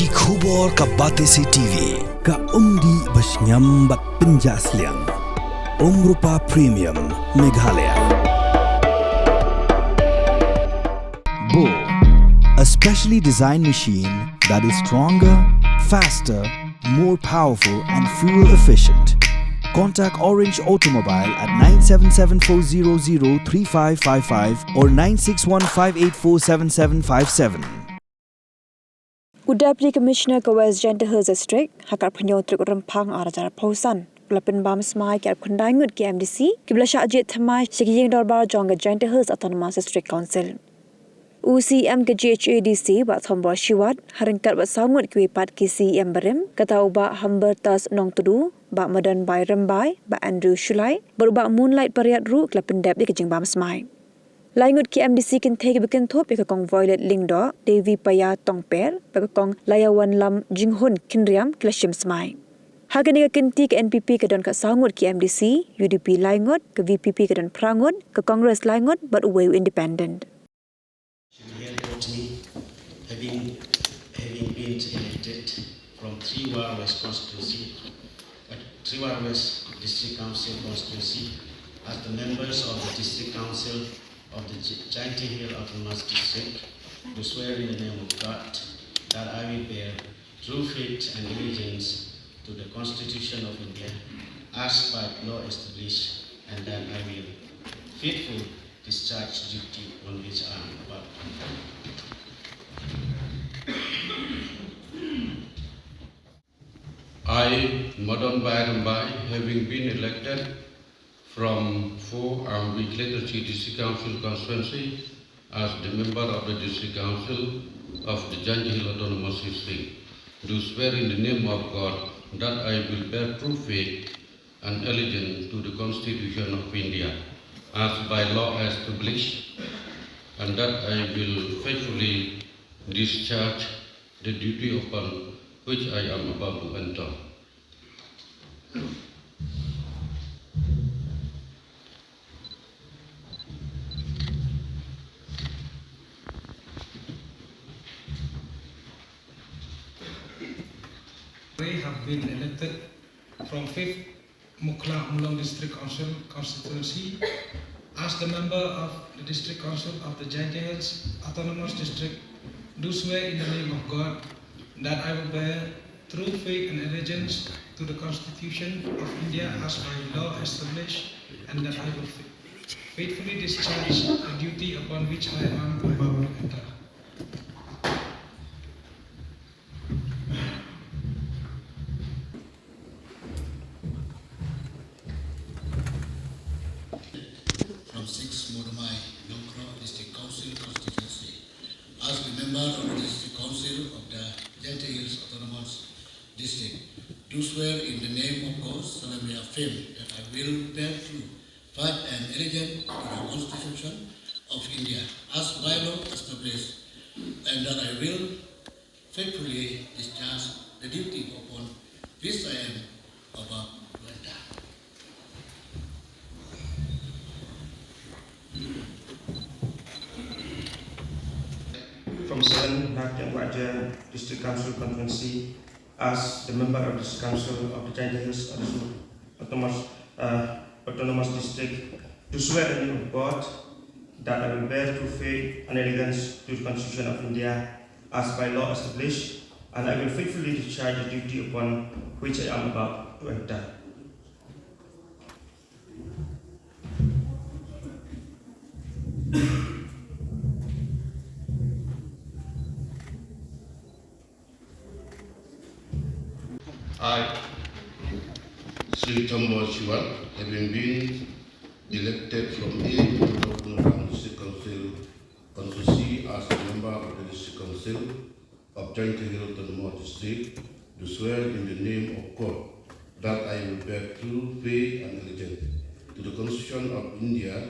Ki khubor ka Batesi TV. Ka umdi basnyam bat penjasliang. Rupa Premium Meghalaya. Bo, a specially designed machine that is stronger, faster, more powerful and fuel efficient. Contact Orange Automobile at 977-400-3555 or 9615847757. Deputy Commissioner ka West Jentehers District hakar penyotruk rempang arajar pausan pelapin bam smai ke kundai ngut ke MDC kiblasha ajit thamai sikiyeng dorbar jonga Jentehers Autonomous District Council UCM ke GHADC ba thombo shiwat haringkat ba sangut ke pat ki CM Barim kata uba hambertas nong tudu ba madan bai rembai ba Andrew Shulai beruba moonlight pariat ru kelapin dep di kejeng bam smai Laingut ki MDC kin thege bikin thop ke kong Violet Lingdo Devi Paya Tongper pe kong Layawan Lam Jinghun Kinriam Klashim Smai Hagani ka kinti ke NPP ke don ka sangut ki MDC UDP Laingut ke VPP ke don Prangut ke Congress Laingut but away independent having been elected from Triwar West constituency Triwar West District Council constituency as the members of the District Council of the Jaintia Hill Autonomous District to swear in the name of God that I will bear true faith and allegiance to the Constitution of India as by law established, and that I will faithfully discharge duty on which I am about. I, Madan Bayrambai, having been elected from 4 Ambi Cleterchi District Council constituency as the member of the District Council of the Jaintia Hill Autonomous District, do swear in the name of God that I will bear true faith and allegiance to the Constitution of India as by law established, and that I will faithfully discharge the duty upon which I am about to enter. I have been elected from 5th Mukla Mulong District Council constituency as the member of the District Council of the Jaintia Hills Autonomous District, do swear in the name of God that I will bear true faith and allegiance to the Constitution of India as by law established, and that I will faithfully discharge the duty upon which I am about to enter. From 6 Modamai Nongkro District Council constituency as the member of the District Council of the Jaintia Hills Autonomous District, do swear in the name of God, solemnly affirm that I will bear true faith and allegiance to the Constitution of India as by law established, and that I will faithfully discharge the duty upon which I am about to enter. From 7 Nakyang Raja District Council constituency as the member of this council of the Jaintia Hills Autonomous District, to swear in the name of God that I will bear true faith and allegiance to the Constitution of India as by law established, and I will faithfully discharge the duty upon which I am about to enter. I, Sri Chambo Shiwan, having been elected from A District Council constituency as a member of the District Council of Jaintia Hill Autonomous District, to swear in the name of God that I will bear true faith and allegiance to the Constitution of India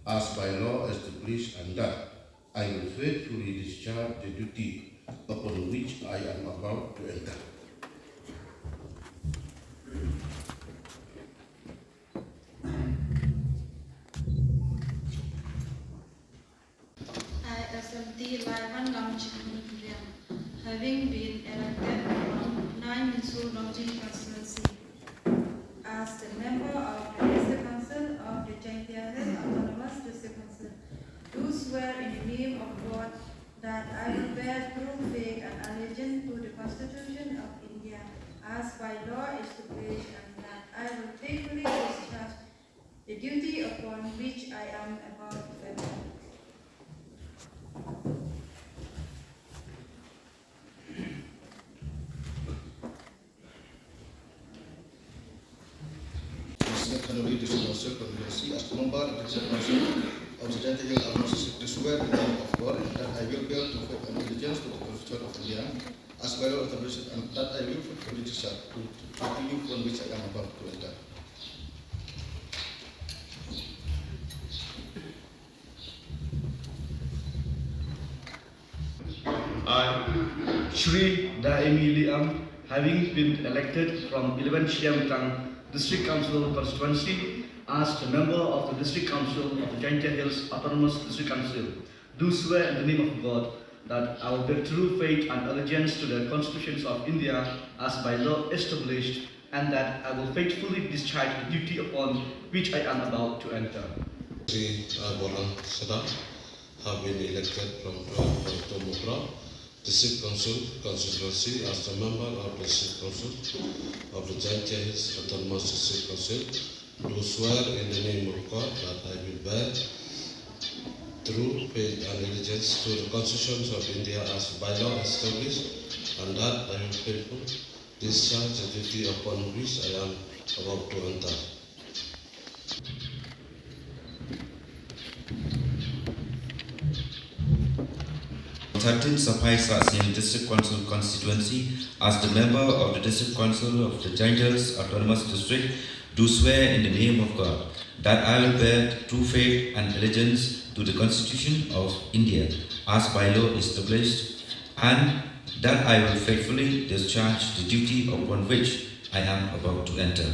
as by law established, and that I will faithfully discharge the duty upon which I am about to enter. I, SMT Layawan Lam Jinghun Kinriam, having been been elected from 9 Minsu Longjing constituency as the member of the District Council of the Jaintia Hills Autonomous District Council, do swear in the name of God that I will bear true faith and allegiance to the Constitution of India as by law established, and that I will faithfully discharge the duty upon which I am about to enter. Kanuri District Council constituency as member of the District Council of the Jaintia Hills Autonomous District, to swear in the name of God that I will bear true faith and allegiance to the Constitution of India as by law established, and that I will faithfully discharge the duty upon which I am about to enter. I, Shri Daimi Liam, having been elected from 11 Siam Tang District Council constituency as the member of the District Council of the Jaintia Hills Autonomous District Council, do swear in the name of God that I will bear true faith and allegiance to the constitutions of India as by law established, and that I will faithfully discharge the duty upon which I am about to enter. Sri Bolan Sada have been elected from Tomokra District Council constituency as the member of the District Council of the Jaintia Hills Autonomous District Council, do swear in the name of God that I will bear true faith and allegiance to the constitutions of India as by law established, and that I will faithfully discharge the duty upon which I am about to enter. Tatin Sapai Sasian District Council constituency as the member of the District Council of the Jaintia Hills Autonomous District, do swear in the name of God that I will bear true faith and allegiance to the Constitution of India as by law established, and that I will faithfully discharge the duty upon which I am about to enter.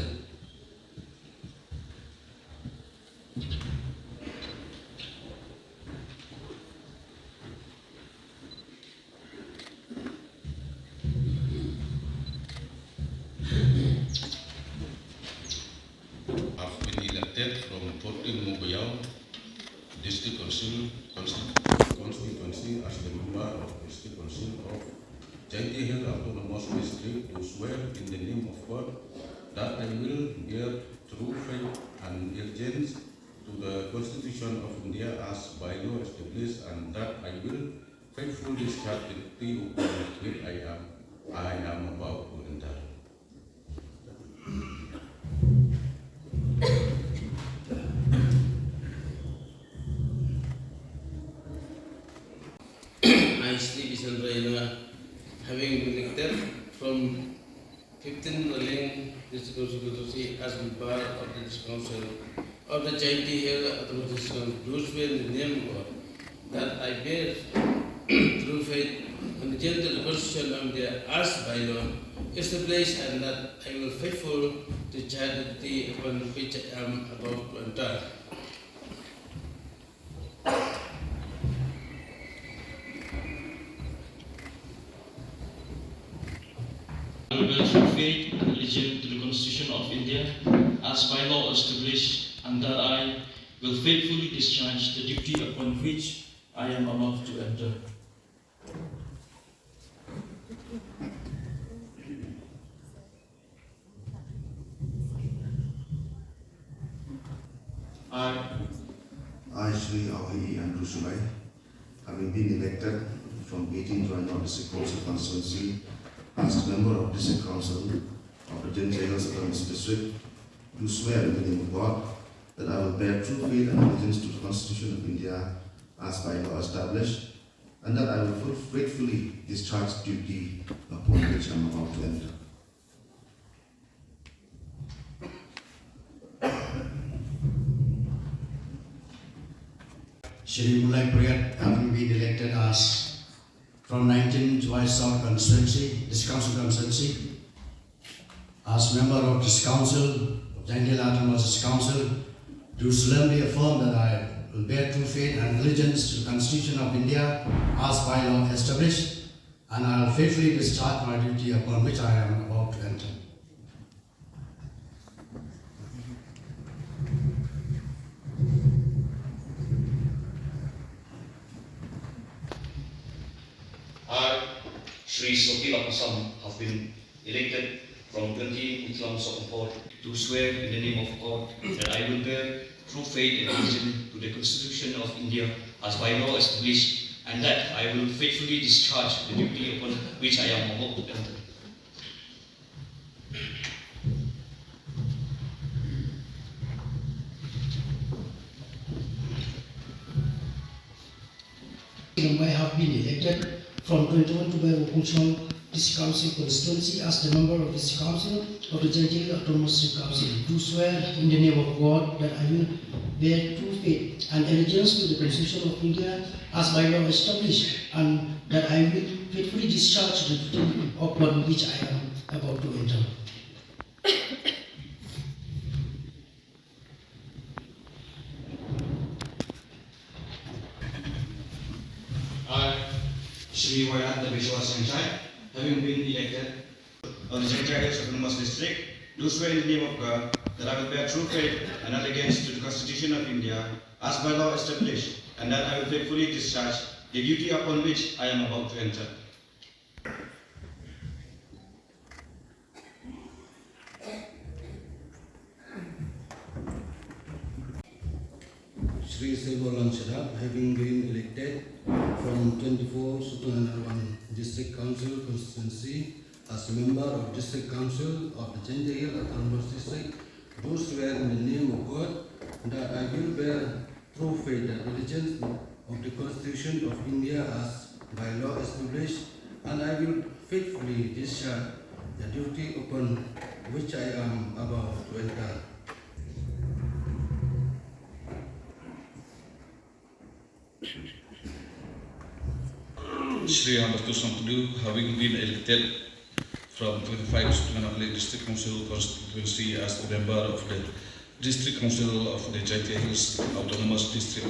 I've been elected from 14 Mogoyao District Council constituency as the member of the District Council of Jaintia Hills Autonomous District, to swear in the name of God that I will bear true faith and allegiance to the Constitution of India as by law established, and that I will faithfully discharge the duty upon which I am about to enter. I, Sri Visandrayana, having been elected from 15 Raling District Constituency as member of the District Council of the Jaintia Hills Autonomous District, do swear in the name of God that I bear true faith and allegiance to the Constitution of India as by law established, and that I will faithfully discharge the duty upon which I am about to enter. I will bear true faith and allegiance to the Constitution of India as by law established, and that I will faithfully discharge the duty upon which I am about to enter. I, Shri Awahi Andrew Sulai, having been elected from 18 Royal District Council constituency as member of District Council of the Jaintia Hills Autonomous District, do swear in the name of God that I will bear true faith and allegiance to the Constitution of India as by law established, and that I will faithfully discharge duty upon which I am about to enter. Shri Mulai Priyat, having been elected as from 19 July South constituency, District Council constituency, as member of this council, of Jaintia Hills Autonomous District Council, do solemnly affirm that I will bear true faith and allegiance to the Constitution of India as by law established, and I will faithfully discharge my duty upon which I am about to enter. I, Sri Soki Lapasam, have been elected from 20 Muslim Sokopot to swear in the name of God that I will bear true faith and allegiance to the Constitution of India as by law established, and that I will faithfully discharge the duty upon which I am about to enter. I have been elected from 21 to Bairo Pungchong District Council constituency as the member of this council of the Jaintia Autonomous District Council. Do swear in the name of God that I will bear true faith and allegiance to the Constitution of India as by law established, and that I will faithfully discharge the duty upon which I am about to enter. I, Shri Wayat Vishwas Sanchai, having been elected of the Jaintia Hills Autonomous District, do swear in the name of God that I will bear true faith and allegiance to the Constitution of India as by law established, and that I will faithfully discharge the duty upon which I am about to enter. Sri Selvalan Shadab, having been elected from 24 Sultan District Council constituency as a member of District Council of the Jaintia Autonomous District, do swear in the name of God that I will bear true faith and allegiance of the Constitution of India as by law established, and I will faithfully discharge the duty upon which I am about to enter. Sri Ambartu Sampudu, having been elected from 25 Sutunganapalli District Council constituency as the member of the District Council of the Jaintia Hills Autonomous District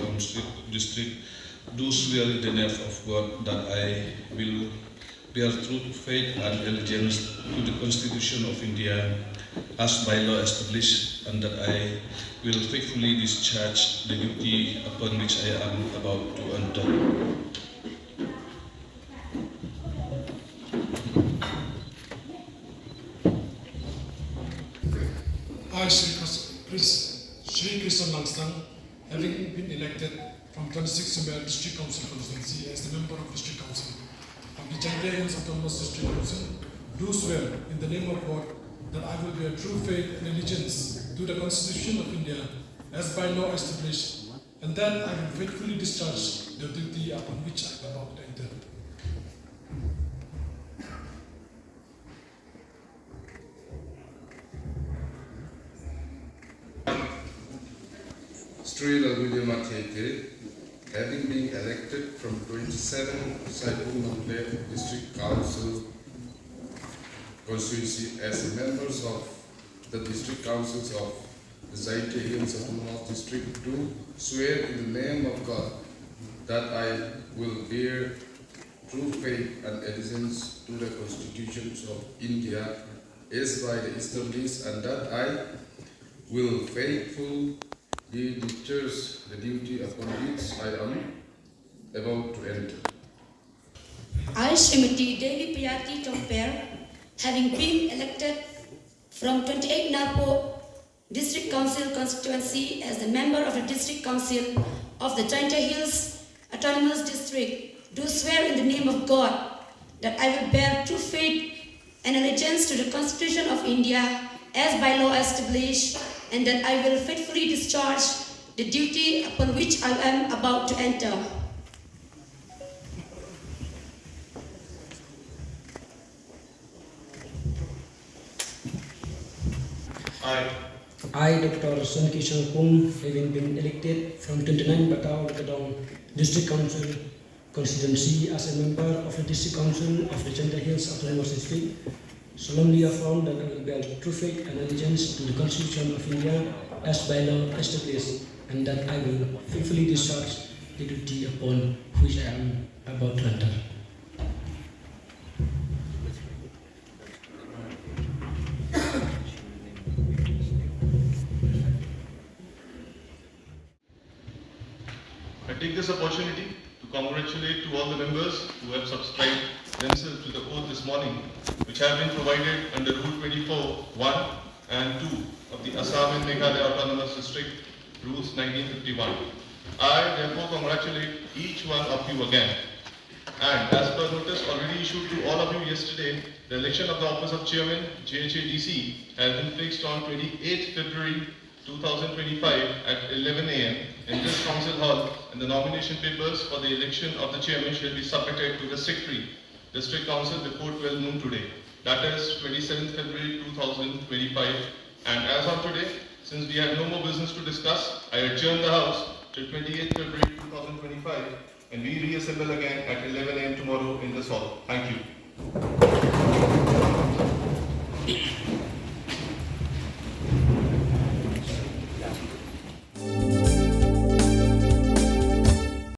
do swear in the name of God that I will bear true faith and allegiance to the Constitution of India as by law established, and that I will faithfully discharge the duty upon which I am about to enter. I, Sri Krishnan Langsang, having been elected from 26 Sumer District Council constituency as the member of District Council of the Jaintia Hills Autonomous District Council, do swear in the name of God that I will bear true faith and allegiance to the Constitution of India as by law established, and that I will faithfully discharge the duty upon which I am about to enter. Sri Lalgulia Matete, having been elected from 27 Saipur Nample District Council constituency as members of the District Councils of the Jaintia Hills Autonomous District, do swear in the name of God that I will bear true faith and allegiance to the constitutions of India as by the established, and that I will faithfully discharge the duty upon which I am about to enter. I, Srimati Devi Priyati Tomper, having been elected from 28 Napo District Council constituency as the member of the District Council of the Jaintia Hills Autonomous District, do swear in the name of God that I will bear true faith and allegiance to the Constitution of India as by law established, and that I will faithfully discharge the duty upon which I am about to enter. I, Dr. Sun Kishan Pung, having been elected from 29 Batao Kadong District Council constituency as a member of the District Council of the Jaintia Hills Autonomous District, solemnly affirm that I will bear true faith and allegiance to the Constitution of India as by law established, and that I will faithfully discharge the duty upon which I am about to enter. take this opportunity to congratulate to all the members who have subscribed themselves to the oath this morning, which have been provided under Rule 24(1) and 2 of the Assam and Meghalaya Autonomous District Rules 1951. I therefore congratulate each one of you again. And as per notice already issued to all of you yesterday, the election of the office of Chairman JHADC has been fixed on 28th February 2025 at 11 a.m. in this council hall, and the nomination papers for the election of the chairman shall be submitted to the Secretary, District Council before 12 noon today. That is 27th February 2025. And as of today, since we have no more business to discuss, I adjourn the House till 28th February 2025, and we reassemble again at 11 a.m. tomorrow in this hall. Thank you.